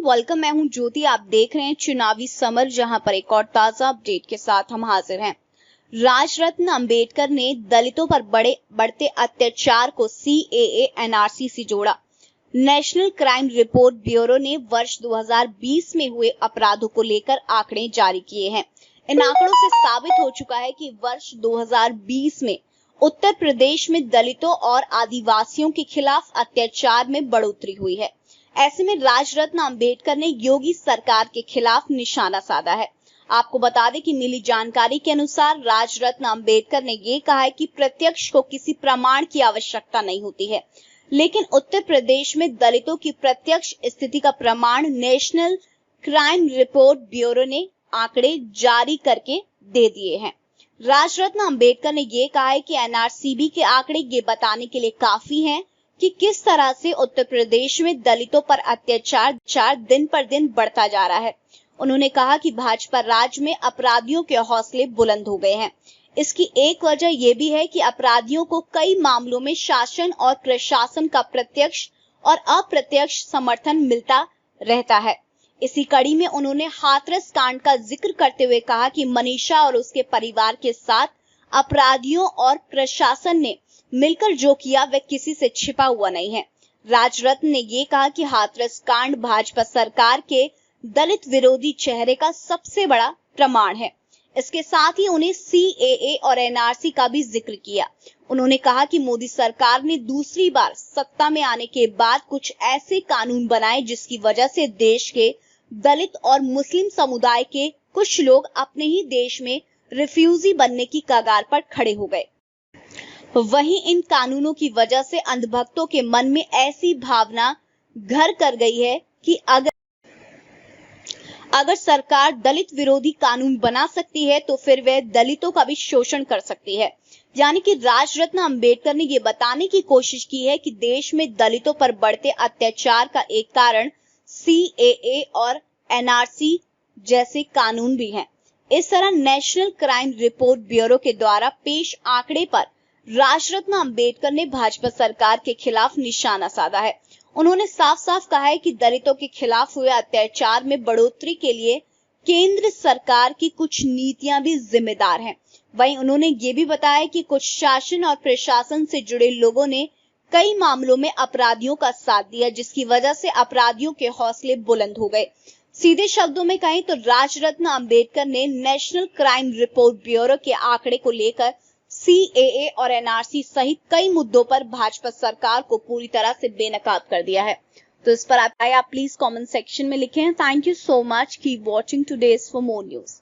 Welcome. मैं हूं ज्योति। आप देख रहे हैं चुनावी समर, जहां पर एक और ताजा अपडेट के साथ हम हाजिर हैं। राजरत्न अंबेडकर ने दलितों पर बढ़ते अत्याचार को सीएए एनआरसी से जोड़ा। नेशनल क्राइम रिपोर्ट ब्यूरो ने वर्ष 2020 में हुए अपराधों को लेकर आंकड़े जारी किए हैं। इन आंकड़ों से साबित हो चुका है कि वर्ष 2020 में उत्तर प्रदेश में दलितों और आदिवासियों के खिलाफ अत्याचार में बढ़ोतरी हुई है। ऐसे में राजरत्न अंबेडकर ने योगी सरकार के खिलाफ निशाना साधा है। आपको बता दें कि मिली जानकारी के अनुसार राजरत्न अंबेडकर ने ये कहा है कि प्रत्यक्ष को किसी प्रमाण की आवश्यकता नहीं होती है, लेकिन उत्तर प्रदेश में दलितों की प्रत्यक्ष स्थिति का प्रमाण नेशनल क्राइम रिपोर्ट ब्यूरो ने आंकड़े जारी करके दे दिए हैं। राजरत्न अंबेडकर ने ये कहा है कि एनआरसीबी के आंकड़े ये बताने के लिए काफी हैं कि किस तरह से उत्तर प्रदेश में दलितों पर अत्याचार दिन पर दिन बढ़ता जा रहा है। उन्होंने कहा कि भाजपा राज में अपराधियों के हौसले बुलंद हो गए हैं। इसकी एक वजह यह भी है कि अपराधियों को कई मामलों में शासन और प्रशासन का प्रत्यक्ष और अप्रत्यक्ष समर्थन मिलता रहता है। इसी कड़ी में उन्होंने हाथरस कांड का जिक्र करते हुए कहा कि मनीषा और उसके परिवार के साथ अपराधियों और प्रशासन ने मिलकर जो किया वह किसी से छिपा हुआ नहीं है। राजरत्न ने ये कहा कि हाथरस कांड भाजपा सरकार के दलित विरोधी चेहरे का सबसे बड़ा प्रमाण है। इसके साथ ही उन्हें सीएए और एनआरसी का भी जिक्र किया। उन्होंने कहा कि मोदी सरकार ने दूसरी बार सत्ता में आने के बाद कुछ ऐसे कानून बनाए जिसकी वजह से देश के दलित और मुस्लिम समुदाय के कुछ लोग अपने ही देश में रिफ्यूजी बनने की कगार पर खड़े हो गए। वहीं इन कानूनों की वजह से अंधभक्तों के मन में ऐसी भावना घर कर गई है कि अगर सरकार दलित विरोधी कानून बना सकती है तो फिर वह दलितों का भी शोषण कर सकती है। यानी कि राजरत्न अंबेडकर ने यह बताने की कोशिश की है कि देश में दलितों पर बढ़ते अत्याचार का एक कारण सीएए और एनआरसी जैसे कानून भी हैं। इस तरह नेशनल क्राइम रिपोर्ट ब्यूरो के द्वारा पेश आंकड़े पर राजरत्न अंबेडकर ने भाजपा सरकार के खिलाफ निशाना साधा है। उन्होंने साफ साफ कहा है कि दलितों के खिलाफ हुए अत्याचार में बढ़ोतरी के लिए केंद्र सरकार की कुछ नीतियां भी जिम्मेदार हैं। वहीं उन्होंने ये भी बताया कि कुछ शासन और प्रशासन से जुड़े लोगों ने कई मामलों में अपराधियों का साथ दिया, जिसकी वजह से अपराधियों के हौसले बुलंद हो गए। सीधे शब्दों में कहें तो राजरत्न अंबेडकर ने नेशनल क्राइम रिपोर्ट ब्यूरो के आंकड़े को लेकर सीएए और एनआरसी सहित कई मुद्दों पर भाजपा सरकार को पूरी तरह से बेनकाब कर दिया है। तो इस पर आप प्लीज कमेंट सेक्शन में लिखें। Thank you so much. Keep watching today's for more news.